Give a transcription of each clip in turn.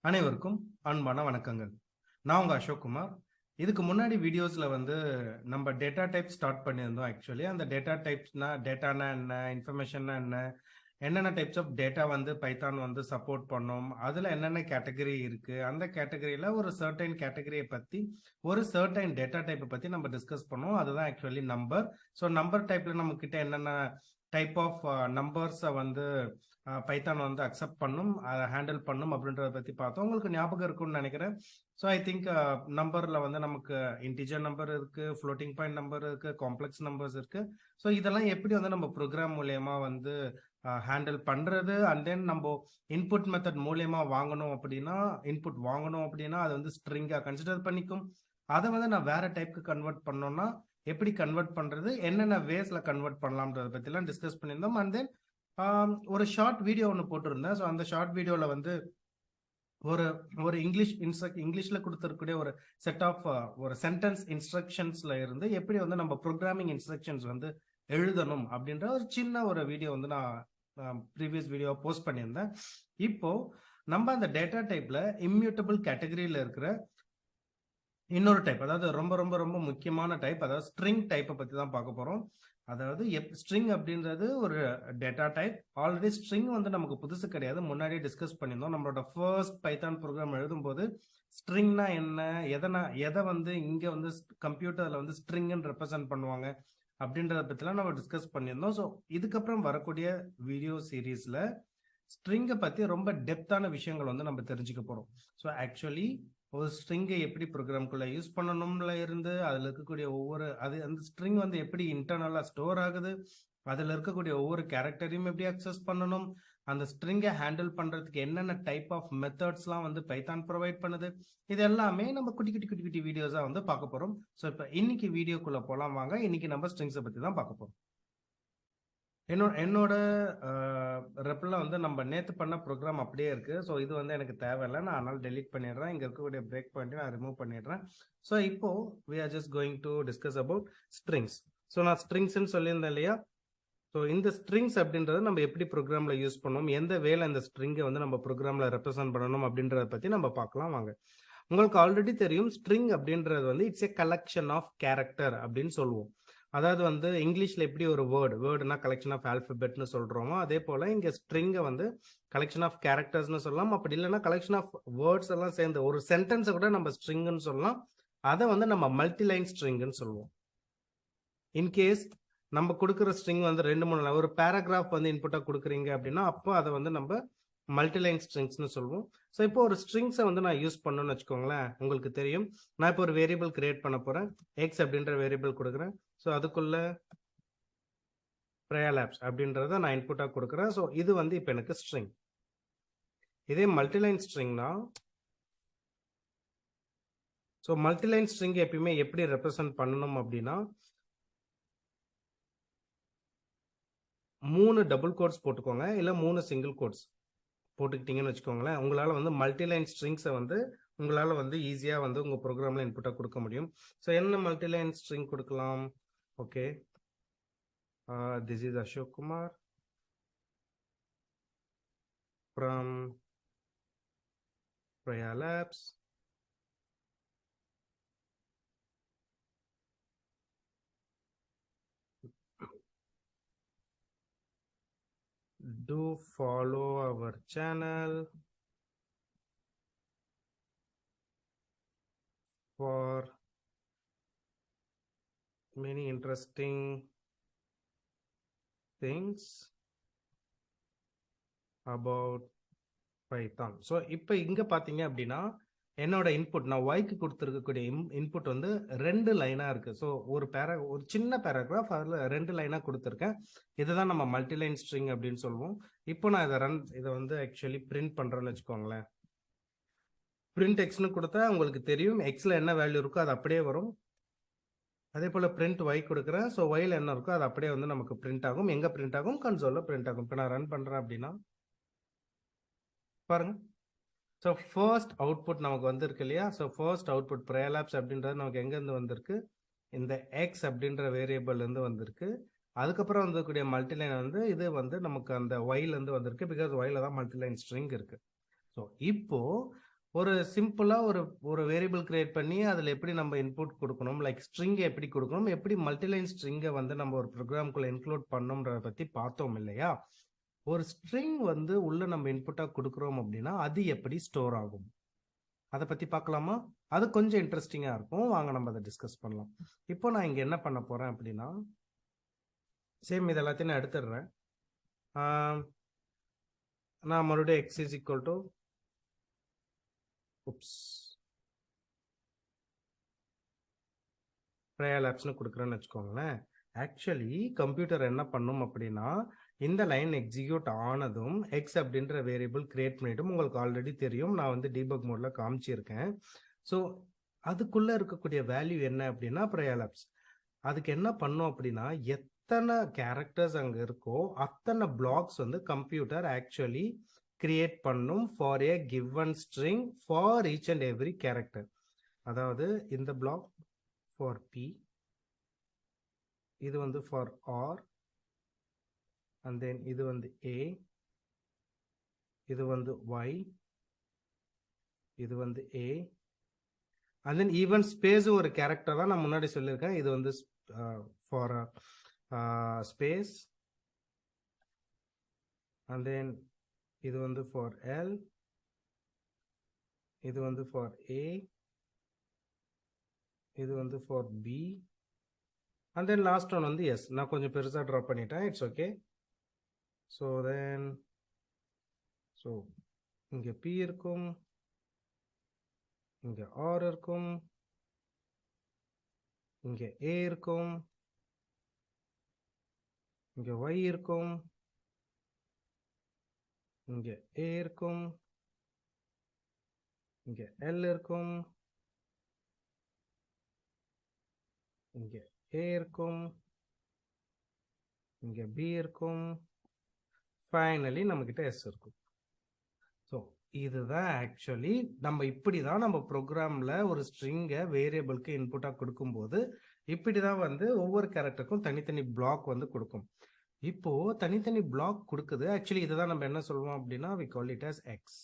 அனைவருக்கும் அன்பான வணக்கங்கள். நான் உங்க அசோக் குமார். இதுக்கு முன்னாடி வீடியோஸ்ல நம்ம டேட்டா டைப் ஸ்டார்ட் பண்ணியிருந்தோம். ஆக்சுவலி அந்த டேட்டா டைப்ஸ்னா டேட்டானா என்ன, இன்ஃபர்மேஷன்னா என்ன, என்னென்ன types of data Python support பண்ணும், அதுல என்னென்ன கேட்டகரி இருக்கு, அந்த கேட்டகரியில ஒரு சர்டைன் கேட்டகரியை பத்தி ஒரு சர்டைன் டேட்டா டைப்பை பத்தி நம்ம டிஸ்கஸ் பண்ணோம். அதுதான் ஆக்சுவலி நம்பர். ஸோ நம்பர் டைப்ல நம்ம கிட்ட என்னென்ன டைப் ஆஃப் நம்பர்ஸை பைத்தான் அக்செப்ட் பண்ணும், அதை ஹேண்டில் பண்ணும் அப்படின்றத பத்தி பார்த்தோம். உங்களுக்கு ஞாபகம் இருக்கும்னு நினைக்கிறேன். ஸோ ஐ திங்க் நம்பர்ல நமக்கு இன்டிஜர் நம்பர் இருக்கு, ஃப்ளோட்டிங் பாயிண்ட் நம்பர் இருக்கு, காம்ப்ளெக்ஸ் நம்பர்ஸ் இருக்கு. ஸோ இதெல்லாம் எப்படி நம்ம ப்ரோக்ராம் மூலியமா ஹேண்டில் பண்றது, அண்ட் தென் நம்ம இன்புட் மெத்தட் மூலியமா இன்புட் வாங்கணும் அப்படின்னா அது ஸ்ட்ரிங்கா கன்சிடர் பண்ணிக்கும். அதை நான் வேற டைப்க்கு கன்வெர்ட் பண்ணோம்னா எப்படி கன்வெர்ட் பண்றது, என்னென்ன வேஸ்ல கன்வெர்ட் பண்ணலாம்ன்றத பத்திலாம் டிஸ்கஸ் பண்ணியிருந்தோம். அண்ட் தென் ஒரு ஷார்ட் வீடியோ ஒன்று போட்டிருந்தேன். ஸோ அந்த ஷார்ட் வீடியோவில் ஒரு ஒரு இங்கிலீஷ்ல கொடுத்துருக்கூடிய ஒரு செட் ஆஃப் ஒரு சென்டென்ஸ் இன்ஸ்ட்ரக்ஷன்ஸ்ல இருந்து எப்படி நம்ம ப்ரோக்ராமிங் இன்ஸ்ட்ரக்ஷன்ஸ் எழுதணும் அப்படின்ற ஒரு சின்ன ஒரு வீடியோ நான் ப்ரீவியஸ் வீடியோ போஸ்ட் பண்ணியிருந்தேன். இப்போ நம்ம அந்த டேட்டா டைப்ல இம்யூட்டபிள் கேட்டகரியில இருக்கிற இன்னொரு டைப், அதாவது ரொம்ப ரொம்ப ரொம்ப முக்கியமான டைப், அதாவது ஸ்ட்ரிங் டைப்பை பத்தி தான் பார்க்க போறோம். அதாவது ஸ்ட்ரிங் அப்படின்றது ஒரு டேட்டா டைப். ஆல்ரெடி ஸ்ட்ரிங் நமக்கு புதுசு கிடையாது, முன்னாடியே டிஸ்கஸ் பண்ணியிருந்தோம். நம்மளோட ஃபர்ஸ்ட் பைத்தான் ப்ரோக்ராம் எழுதும்போது ஸ்ட்ரிங்னா என்ன, எதை இங்க கம்ப்யூட்டர்ல ஸ்ட்ரிங்னு ரெப்ரசென்ட் பண்ணுவாங்க அப்படின்றத பத்திலாம் நம்ம டிஸ்கஸ் பண்ணியிருந்தோம். ஸோ இதுக்கப்புறம் வரக்கூடிய வீடியோ சீரீஸ்ல ஸ்ட்ரிங்கை பத்தி ரொம்ப டெப்தான விஷயங்கள் நம்ம தெரிஞ்சுக்க போறோம். ஸோ ஆக்சுவலி ஒரு ஸ்ட்ரிங்கை எப்படி ப்ரோக்ராம்குள்ள யூஸ் பண்ணணும்ல இருந்து அதுல இருக்கக்கூடிய அந்த ஸ்ட்ரிங் எப்படி இன்டர்னலா ஸ்டோர் ஆகுது, அதுல இருக்கக்கூடிய ஒவ்வொரு கேரக்டரையும் எப்படி அக்சஸ் பண்ணணும், அந்த ஸ்ட்ரிங்கை ஹேண்டில் பண்றதுக்கு என்னென்ன டைப் ஆஃப் மெத்தட்ஸ்லாம் பைத்தான் ப்ரொவைட் பண்ணுது, இது எல்லாமே நம்ம குட்டி குட்டி குட்டி குட்டி வீடியோஸா பார்க்க போறோம். ஸோ இப்போ இன்னைக்கு வீடியோக்குள்ள போலாம் வாங்க. இன்னைக்கு நம்ம ஸ்ட்ரிங்ஸை பத்தி தான் பார்க்க போறோம். என்னோட ரெப்ல நம்ம நேத்து பண்ண ப்ரோக்ராம் அப்படியே இருக்கு. ஸோ இது எனக்கு தேவையில்லை, நான் அதனால டெலீட் பண்ணிடுறேன். இங்க இருக்கக்கூடிய பிரேக் பாயிண்ட் நான் ரிமூவ் பண்ணிடுறேன். ஸோ இப்போ we are just going to discuss about strings. So நான் ஸ்ட்ரிங்ஸ்ன்னு சொல்லியிருந்தேன் இல்லையா? ஸோ இந்த ஸ்ட்ரிங்ஸ் அப்படின்றத நம்ம எப்படி ப்ரோக்ராம்ல யூஸ் பண்ணுவோம், எந்த வேலை இந்த ஸ்ட்ரிங்கை நம்ம ப்ரோக்ராம்ல ரெப்ரசென்ட் பண்ணணும் அப்படின்றத பத்தி நம்ம பார்க்கலாம் வாங்க. உங்களுக்கு ஆல்ரெடி தெரியும், ஸ்ட்ரிங் அப்படின்றது it's a collection of character அப்படின்னு சொல்லுவோம். அதாவது இங்கிலீஷ்ல எப்படி ஒரு வேர்டுனா கலெக்ஷன் ஆஃப் ஆல்பபெட்னு சொல்றோமோ, அதே போல இங்க ஸ்ட்ரிங்கை கலெக்ஷன் ஆஃப் கேரக்டர்ஸ்னு சொல்லலாம். அப்படி இல்லைன்னா கலெக்ஷன் ஆஃப் வேர்ட்ஸ் எல்லாம் சேர்ந்து ஒரு சென்டென்ஸை கூட நம்ம ஸ்ட்ரிங்னு சொல்லலாம். அதை நம்ம மல்டிலைன் ஸ்ட்ரிங்னு சொல்லுவோம். இன்கேஸ் நம்ம கொடுக்குற ஸ்ட்ரிங் 2-3 ஒரு பேராகிராஃப் இன்புட்டா கொடுக்குறீங்க அப்படின்னா அப்போ அதை நம்ம மல்டிலைன் ஸ்ட்ரிங்ஸ்னு சொல்லுவோம். ஸோ இப்போ ஒரு ஸ்ட்ரிங்ஸை நான் யூஸ் பண்ணணும்னு வச்சுக்கோங்களேன். உங்களுக்கு தெரியும், நான் இப்போ ஒரு வேரியபிள் கிரியேட் பண்ண போறேன். எக்ஸ் அப்படின்ற வேரியபிள் கொடுக்குறேன். ஸோ அதுக்குள்ள Praya Labs அப்படின்றத நான் இன்புட்டா கொடுக்குறேன். ஸோ இது இப்போ எனக்கு ஸ்ட்ரிங். இதே மல்டிலைன் ஸ்ட்ரிங்னா, ஸோ மல்டிலைன் ஸ்ட்ரிங் எப்பயுமே எப்படி ரெப்ரசென்ட் பண்ணணும் அப்படின்னா 3 டபுள் கோட்ஸ் போட்டுக்கோங்க, இல்லை 3 சிங்கிள் கோட்ஸ் போட்டுக்கிட்டீங்கன்னு வச்சுக்கோங்களேன். உங்களால் மல்டிலைன் ஸ்ட்ரிங்ஸை உங்களால் ஈஸியா உங்க ப்ரோக்ராம்ல இன்புட்டா கொடுக்க முடியும். ஸோ என்ன மல்டிலைன் ஸ்ட்ரிங் கொடுக்கலாம்? Okay, this is Ashok Kumar from Praya Labs. Do follow our channel for many interesting things about Python. So இப்போ இங்க பாத்தீங்க அப்படின்னா என்னோட இன்புட், நான் ஒய்க்கு கொடுத்துருக்கக்கூடிய இன்புட் 2 லைனா இருக்கு. ஸோ ஒரு சின்ன பேராகிராஃப் அதில் 2 லைனா கொடுத்துருக்கேன். இதுதான் நம்ம மல்டிலைன் ஸ்ட்ரிங் அப்படின்னு சொல்லுவோம். இப்போ நான் இதை ஆக்சுவலி பிரிண்ட் பண்றேன்னு வச்சுக்கோங்களேன். பிரிண்ட் எக்ஸ்னு கொடுத்தா உங்களுக்கு தெரியும், எக்ஸ்ல என்ன வேல்யூ இருக்கோ அது அப்படியே வரும். அதே போல பிரிண்ட் ஒய் கொடுக்குறேன். ஸோ ஒய்ல என்ன இருக்கோ அது அப்படியே நமக்கு பிரிண்ட் ஆகும். எங்க பிரிண்ட் ஆகும்? கன்சோல்ல பிரிண்ட் ஆகும். இப்போ நான் ரன் பண்றேன் அப்படின்னா பாருங்க. ஸோ ஃபர்ஸ்ட் அவுட்புட் நமக்கு வந்திருக்கு இல்லையா? So first output Praya Labs அப்படின்றது நமக்கு எங்கேருந்து வந்திருக்கு? இந்த எக்ஸ் அப்படின்ற வேரியபிள் இருந்து வந்திருக்கு. அதுக்கப்புறம் வந்திருக்கக்கூடிய மல்டிலைன் இது நமக்கு அந்த ஒய்ல இருந்து வந்திருக்கு. பிகாஸ் ஒய்ல தான் மல்டிலைன் ஸ்ட்ரிங் இருக்கு. ஸோ இப்போ ஒரு சிம்பிளா ஒரு வேரியபிள் கிரியேட் பண்ணி அதில் எப்படி நம்ம இன்புட் கொடுக்கணும், லைக் ஸ்ட்ரிங்கை எப்படி கொடுக்கணும், எப்படி மல்டிலைன் ஸ்ட்ரிங்கை வந்து நம்ம ஒரு ப்ரோக்ராம்குள்ளே இன்க்ளூட் பண்ணோம்ன்றத பற்றி பார்த்தோம் இல்லையா? ஒரு ஸ்ட்ரிங் வந்து உள்ள நம்ம இன்புட்டாக கொடுக்குறோம் அப்படின்னா அது எப்படி ஸ்டோர் ஆகும், அதை பற்றி பார்க்கலாமா? அது கொஞ்சம் இன்ட்ரெஸ்டிங்காக இருக்கும். வாங்க நம்ம அதை டிஸ்கஸ் பண்ணலாம். இப்போ நான் இங்கே என்ன பண்ண போகிறேன் அப்படின்னா, சேம் இது எல்லாத்தையும் நான் எடுத்துடுறேன். நான் மறுபடியும் x is equal to Praya Labsனு கொடுக்குறேன்னு வச்சுக்கோங்களேன். ஆக்சுவலி கம்ப்யூட்டர் என்ன பண்ணும் அப்படின்னா, இந்த லைன் எக்ஸிக்யூட் ஆனதும் எக்ஸ் அப்படின்ற வேரியபிள் கிரியேட் பண்ணிட்டும். உங்களுக்கு ஆல்ரெடி தெரியும், நான் வந்து டீபக் மோடில் காமிச்சிருக்கேன். ஸோ அதுக்குள்ளே இருக்கக்கூடிய வேல்யூ என்ன அப்படின்னா Praya Labs அதுக்கு என்ன பண்ணும் அப்படின்னா, எத்தனை கேரக்டர்ஸ் அங்கே இருக்கோ அத்தனை பிளாக்ஸ் வந்து கம்ப்யூட்டர் ஆக்சுவலி கிரியேட் பண்ணும் for A given string for each and every character. அதாவது இந்த பிளாக் ஃபார் பி, இது வந்து ஃபார் ஆர், அண்ட் தென் இது வந்து ஏ, இது வந்து ஒய், இது வந்து ஏ, அண்ட் தென் ஈவன் ஸ்பேஸ் ஒரு கேரக்டர் தான் நான் முன்னாடி சொல்லியிருக்கேன். இது வந்து ஃபார் ஸ்பேஸ், அண்ட் தென் இது வந்து ஃபார் எல், இது வந்து ஃபார் ஏ, இது வந்து for B, and then last one வந்து எஸ். நான் கொஞ்சம் பெருசாக ட்ரா பண்ணிட்டேன், இட்ஸ் ஓகே. ஸோ தென் இங்கே பி இருக்கும், இங்கே ஆர் இருக்கும், இங்கே ஏ இருக்கும், இங்கே ஒய் இருக்கும், இங்கே ஏ இருக்கும், இங்கே எல் இருக்கும், இங்கே ஏ இருக்கும், இங்கே பி இருக்கும், ஃபைனலி நம்மக்கிட்ட எஸ் இருக்கும். ஸோ இதுதான் ஆக்சுவலி நம்ம இப்படி தான் நம்ம ப்ரோக்ராமில் ஒரு ஸ்ட்ரிங்கை வேரியபிளுக்கு இன்புட்டாக கொடுக்கும்போது இப்படி தான் வந்து ஒவ்வொரு கேரக்டருக்கும் தனித்தனி பிளாக் வந்து கொடுக்கும். இப்போது தனித்தனி பிளாக் கொடுக்குது. ஆக்சுவலி இதை தான் நம்ம என்ன சொல்லுவோம் அப்படின்னா, we call it as x.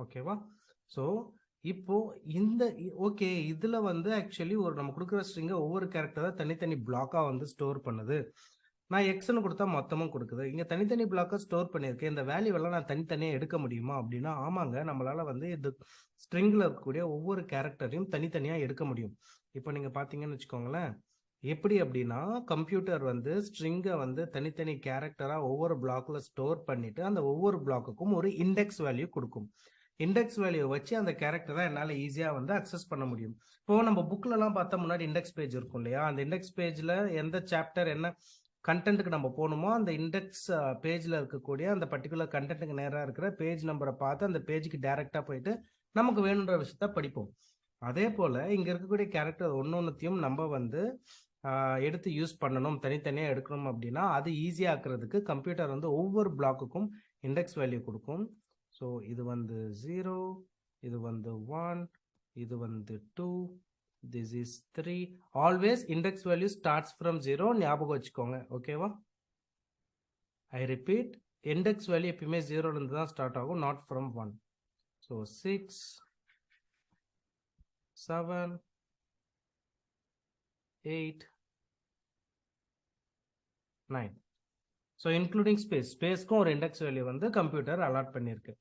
ஓகேவா? ஸோ இப்போ இந்த ஓகே இதில் வந்து ஆக்சுவலி ஒரு நம்ம கொடுக்குற ஸ்ட்ரிங்கை ஒவ்வொரு கேரக்டரை தனித்தனி பிளாக்காக வந்து ஸ்டோர் பண்ணுது. நான் எக்ஸ்னு கொடுத்தா மொத்தமும் கொடுக்குது. இங்கே தனித்தனி பிளாக்காக ஸ்டோர் பண்ணியிருக்கேன். இந்த வேல்யூவெல்லாம் நான் தனித்தனியாக எடுக்க முடியுமா அப்படின்னா, ஆமாங்க, நம்மளால் வந்து இது ஸ்ட்ரிங்கில் இருக்கக்கூடிய ஒவ்வொரு கேரக்டரையும் தனித்தனியாக எடுக்க முடியும். இப்போ நீங்கள் பார்த்தீங்கன்னு வச்சுக்கோங்களேன், எப்படி அப்படின்னா கம்ப்யூட்டர் வந்து ஸ்ட்ரிங்கை வந்து தனித்தனி கேரக்டராக ஒவ்வொரு பிளாக்கில் ஸ்டோர் பண்ணிவிட்டு அந்த ஒவ்வொரு பிளாக்குக்கும் ஒரு இண்டெக்ஸ் வேல்யூ கொடுக்கும். இண்டெக்ஸ் வேல்யூ வச்சு அந்த கேரக்டரை என்னால் ஈஸியாக வந்து அக்சஸ் பண்ண முடியும். இப்போ நம்ம புக்லலாம் பார்த்தா முன்னாடி இண்டெக்ஸ் பேஜ் இருக்கும் இல்லையா, அந்த இண்டெக்ஸ் பேஜில் எந்த சாப்டர் என்ன கண்டென்ட்டுக்கு நம்ம போகணுமோ அந்த இண்டெக்ஸ் பேஜில் இருக்கக்கூடிய அந்த பர்டிகுலர் கண்டென்ட்டுக்கு நேராக இருக்கிற பேஜ் நம்பரை பார்த்து அந்த பேஜுக்கு டைரெக்டாக போயிட்டு நமக்கு வேணுன்ற விஷயத்த படிப்போம். அதே போல் இங்கே இருக்கக்கூடிய கேரக்டர் ஒன்னொன்னுத்தையும் நம்ம வந்து எடுத்து யூஸ் பண்ணணும், தனித்தனியாக எடுக்கணும் அப்படின்னா அது ஈஸியாக ஆக்குறதுக்கு கம்ப்யூட்டர் வந்து ஒவ்வொரு பிளாக்குக்கும் இண்டெக்ஸ் வேல்யூ கொடுக்கும். ஸோ இது வந்து 0, இது வந்து 1, இது வந்து 2, this is 3. always index value starts from 0. ஞாபகம் வச்சுக்கோங்க, ஓகேவா? I repeat, index value எப்பயுமே 0 இருந்து தான் ஸ்டார்ட் ஆகும், not from 1. so 6, 7, 8, 9. So including ஸ்பேஸ்க்கும் ஒரு இண்டெக்ஸ் வேல்யூ வந்து கம்ப்யூட்டர் அலாட் பண்ணியிருக்கு.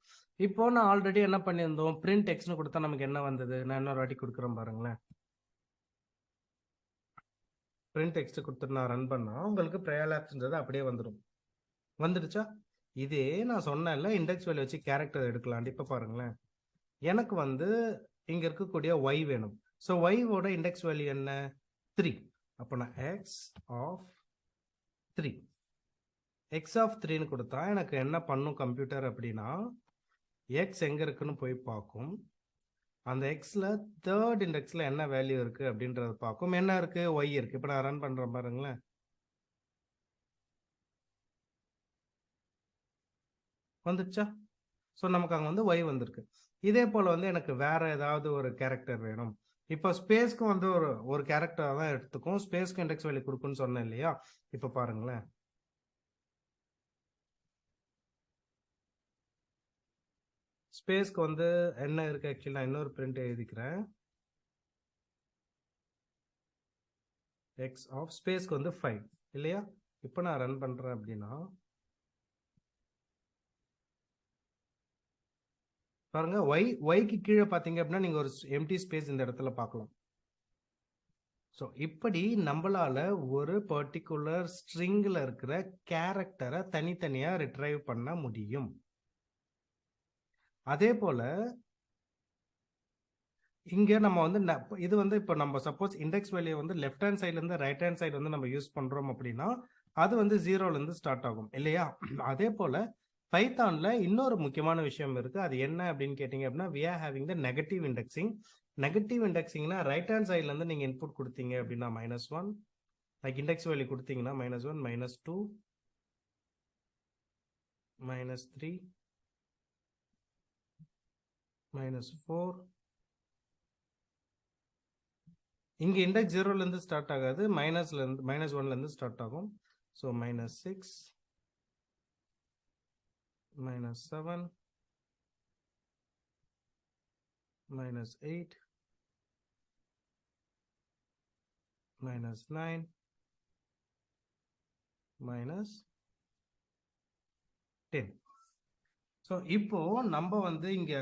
இப்போ நான் ஆல்ரெடி என்ன பண்ணியிருந்தோம், பிரிண்ட் எக்ஸ்னு கொடுத்தா நமக்கு என்ன வந்தது, நான் இன்னொரு வாட்டி கொடுக்குறேன் பாருங்களேன். பிரிண்ட் டெக்ஸ்ட் கொடுத்துட்டு நான் ரன் பண்ணால் உங்களுக்கு Praya Labsன்றது அப்படியே வந்துடுச்சா? இதே நான் சொன்னேன்ல இண்டெக்ஸ் வேல்யூ வச்சு கேரக்டர் எடுக்கலாம். இப்போ பாருங்களேன், எனக்கு வந்து இங்கே இருக்கக்கூடிய ஒய் வேணும். ஸோ ஒய்வோட இண்டெக்ஸ் வேல்யூ என்ன, 3. அப்போ நான் எக்ஸ் ஆஃப் 3 எக்ஸ் ஆஃப் 3ன்னு கொடுத்தா எனக்கு என்ன பண்ணும் கம்ப்யூட்டர் அப்படின்னா, எக்ஸ் எங்கே இருக்குன்னு போய் பார்க்கும். அந்த எக்ஸில் தேர்ட் இண்டெக்ஸில் என்ன வேல்யூ இருக்குது அப்படின்றத பார்க்கும். என்ன இருக்குது, ஒய் இருக்குது. இப்போ நான் ரன் பண்ணுறேன் பாருங்களேன், வந்துடுச்சா? ஸோ நமக்கு அங்கே வந்து ஒய் வந்திருக்கு. இதே போல் வந்து எனக்கு வேறு ஏதாவது ஒரு கேரக்டர் வேணும். இப்போ ஸ்பேஸ்க்கு வந்து ஒரு கேரக்டர் தான் எடுத்துக்கும், ஸ்பேஸ்க்கு இண்டெக்ஸ் வேல்யூ கொடுக்குன்னு சொன்னேன் இல்லையா? இப்போ பாருங்களேன், ஸ்பேஸ்க்கு வந்து என்ன இருக்கு ஆக்சுவலி, நான் இன்னொரு பிரிண்ட் எழுதிக்கிறேன். எக்ஸ் ஆஃப் ஸ்பேஸ்க்கு வந்து 5 இல்லையா? இப்போ நான் ரன் பண்றேன் அப்படின்னா பாருங்க, ஒய்க்கு கீழே பார்த்தீங்க அப்படின்னா நீங்க ஒரு எம்டி ஸ்பேஸ் இந்த இடத்துல பார்க்கலாம். ஸோ இப்படி நம்மளால ஒரு பர்டிகுலர் ஸ்ட்ரிங்ல இருக்கிற கேரக்டரை தனித்தனியா ரிட்ரைவ் பண்ண முடியும். அதே போல இங்க நம்ம வந்து இது வந்து இப்போ நம்ம சப்போஸ் இண்டெக்ஸ் வேல்யூ வந்து லெஃப்ட் ஹேண்ட் சைட்ல இருந்து ரைட் ஹேண்ட் சைடு வந்து நம்ம யூஸ் பண்றோம் அப்படின்னா அது வந்து 0ல இருந்து ஸ்டார்ட் ஆகும் இல்லையா? அதே போல பைத்தான்ல இன்னொரு முக்கியமான விஷயம் இருக்கு. அது என்ன அப்படின்னு கேட்டீங்க அப்படின்னா we are having the negative indexing. Negative இண்டெக்ஸிங்னா ரைட் ஹேண்ட் சைட்ல இருந்து நீங்க இன்புட் கொடுத்தீங்க அப்படின்னா -1, லைக் இண்டெக்ஸ் வேல்யூ கொடுத்தீங்கன்னா -1, -2, -3, -4. இங்க இண்டெக்ஸ் 0ல இருந்து ஸ்டார்ட் ஆகாது, -1ல இருந்து ஸ்டார்ட் ஆகும். ஸோ -6, -7, -8, -9, -10. ஸோ இப்போ நம்ம வந்து இங்க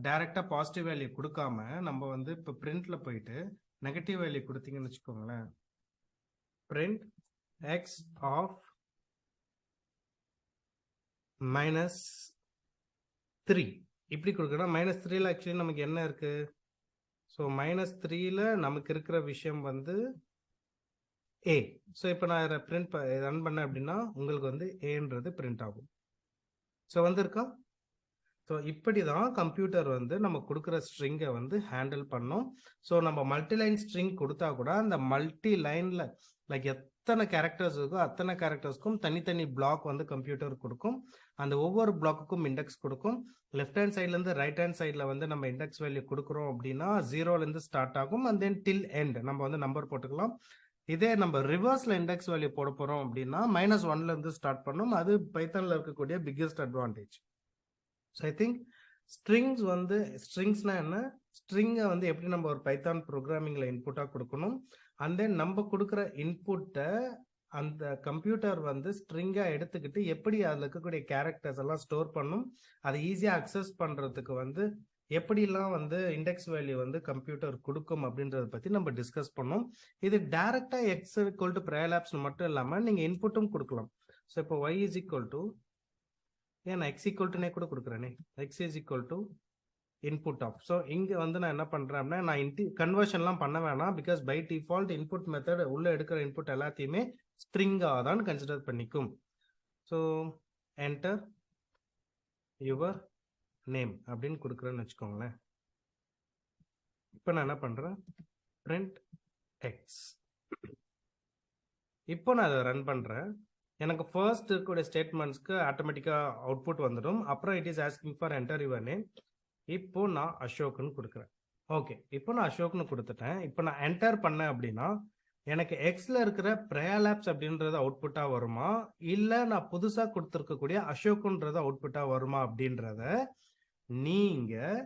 டைரக்டா பாசிட்டிவ் வேல்யூ கொடுக்காம நம்ம வந்து இப்போ பிரிண்ட்ல போயிட்டு நெகட்டிவ் வேல்யூ கொடுத்தீங்கன்னு வச்சுக்கோங்களேன். பிரிண்ட் எக்ஸ் ஆஃப் -3 இப்படி கொடுக்கணும். -3ல ஆக்சுவலி நமக்கு என்ன இருக்கு? ஸோ -3ல நமக்கு இருக்கிற விஷயம் வந்து ஏ. ஸோ இப்போ நான் பிரிண்ட் ரன் பண்ணேன் அப்படின்னா உங்களுக்கு வந்து ஏன்றது பிரிண்ட் ஆகும். ஸோ வந்திருக்கா? ஸோ இப்படி தான் கம்ப்யூட்டர் வந்து நம்ம கொடுக்குற ஸ்ட்ரிங்கை வந்து ஹேண்டில் பண்ணும். ஸோ நம்ம மல்டிலைன் ஸ்ட்ரிங் கொடுத்தா கூட அந்த மல்டி லைனில் லைக் எத்தனை கேரக்டர்ஸ் இருக்கோ அத்தனை கேரக்டர்ஸ்க்கும் தனித்தனி பிளாக் வந்து கம்ப்யூட்டர் கொடுக்கும். அந்த ஒவ்வொரு பிளாக்குக்கும் இண்டெக்ஸ் கொடுக்கும். லெஃப்ட் ஹேண்ட் சைட்லேருந்து ரைட் ஹேண்ட் சைடில் வந்து நம்ம இண்டெக்ஸ் வேல்யூ கொடுக்குறோம் அப்படின்னா 0லேருந்து ஸ்டார்ட் ஆகும் அண்ட் தென் டில் எண்ட் நம்ம வந்து நம்பர் போட்டுக்கலாம். இதே நம்ம ரிவர்ஸில் இண்டெக்ஸ் வேல்யூ போட போகிறோம் அப்படின்னா -1லேருந்து ஸ்டார்ட் பண்ணும். அது பைத்தானில் இருக்கக்கூடிய biggest advantage. So I think ஸ்ட்ரிங்ஸ்னா என்ன, ஸ்ட்ரிங்கை வந்து எப்படி நம்ம ஒரு பைத்தான் ப்ரோக்ராமிங்கில் இன்புட்டாக கொடுக்கணும், அண்ட் தென் நம்ம கொடுக்குற இன்புட்டை அந்த கம்ப்யூட்டர் வந்து ஸ்ட்ரிங்காக எடுத்துக்கிட்டு எப்படி அதில் இருக்கக்கூடிய கேரக்டர்ஸ் எல்லாம் ஸ்டோர் பண்ணும், அதை ஈஸியாக அக்சஸ் பண்ணுறதுக்கு வந்து எப்படிலாம் வந்து இண்டெக்ஸ் வேல்யூ வந்து கம்ப்யூட்டர் கொடுக்கும் அப்படின்றத பற்றி நம்ம டிஸ்கஸ் பண்ணோம். இது டைரக்டாக எக்ஸ் ஈக்குவல் டு ப்ரேலாப்ஸ் மட்டும் இல்லாமல் நீங்கள் இன்புட்டும் கொடுக்கலாம். ஸோ இப்போ y இஸ் ஈக்குவல் டு நான் எக்ஸ் ஈக்குவல் டுனே கூட கொடுக்குறேனே, x is equal to input of. So இங்கே வந்து நான் என்ன பண்ணுறேன் அப்படின்னா நான் கன்வர்ஷன்லாம் பண்ண வேணாம், because by default input method உள்ளே எடுக்கிற இன்புட் எல்லாத்தையுமே ஸ்ட்ரிங்காக தான் கன்சிடர் பண்ணிக்கும். ஸோ என்டர் யுவர் நேம் அப்படின்னு கொடுக்குறேன்னு வச்சுக்கோங்களேன். இப்போ நான் என்ன பண்ணுறேன், பிரிண்ட் எக்ஸ். இப்போ நான் அதை ரன் பண்ணுறேன். எனக்கு ஃபர்ஸ்ட் இருக்கக்கூடிய ஸ்டேட்மெண்ட்ஸ்க்கு ஆட்டோமேட்டிக்காக அவுட்புட் வந்துடும். அப்புறம் it is asking for enter your name. இப்போ நான் அசோக்னு கொடுக்குறேன். ஓகே, இப்போ நான் அசோக்னு கொடுத்துட்டேன். இப்போ நான் என்டர் பண்ணேன் அப்படின்னா எனக்கு எக்ஸில் இருக்கிற ப்ரேலாப்ஸ் அப்படின்றது அவுட்புட்டாக வருமா, இல்லை நான் புதுசாக கொடுத்துருக்கக்கூடிய அசோக்குன்றது அவுட்புட்டாக வருமா அப்படின்றத நீங்கள்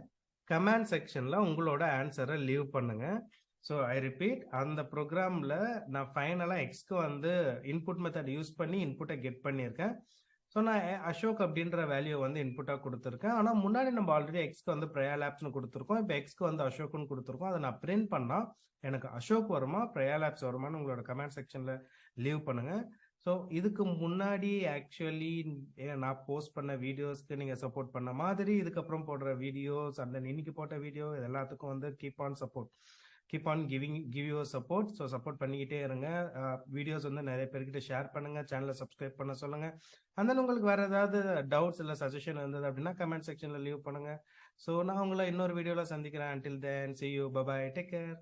கமெண்ட் செக்ஷனில் உங்களோட ஆன்சரை லீவ் பண்ணுங்கள். ஸோ ஐ ரிப்பீட், அந்த ப்ரோக்ராமில் நான் ஃபைனலாக எக்ஸ்க்கு வந்து இன்புட் மெத்தட் யூஸ் பண்ணி இன்புட்டை கெட் பண்ணியிருக்கேன். ஸோ நான் அசோக் அப்படின்ற வேல்யூ வந்து இன்புட்டாக கொடுத்துருக்கேன். ஆனால் முன்னாடி நம்ம ஆல்ரெடி எக்ஸ்க்கு வந்து ப்ரயாலாப்ஸ்னு கொடுத்துருக்கோம். இப்போ எக்ஸ்க்கு வந்து அசோக்குன்னு கொடுத்துருக்கோம். அதை நான் பிரிண்ட் பண்ணால் எனக்கு அசோக் வருமா ப்ரயாலாப்ஸ் வருமானு உங்களோட கமெண்ட் செக்ஷனில் லீவ் பண்ணுங்கள். ஸோ இதுக்கு முன்னாடி ஆக்சுவலி நான் போஸ்ட் பண்ண வீடியோஸ்க்கு நீங்கள் சப்போர்ட் பண்ண மாதிரி இதுக்கப்புறம் போடுற வீடியோஸ் அந்த இன்னைக்கு போட்ட வீடியோ இது எல்லாத்துக்கும் வந்து keep on give your support. So support பண்ணிக்கிட்டே இருங்க. வீடியோஸ் வந்து நிறைய பேர்கிட்ட ஷேர் பண்ணுங்க, சேனலை சப்ஸ்கிரைப் பண்ண சொல்லுங்க. அந்த உங்களுக்கு வேற ஏதாவது டவுட்ஸ் இல்லை சஜஷன் இருந்தது அப்படின்னா கமெண்ட் செக்ஷன்ல லீவ் பண்ணுங்க. ஸோ நான் உங்களை இன்னொரு வீடியோவில் சந்திக்கிறேன். until then see you, bye bye, take care.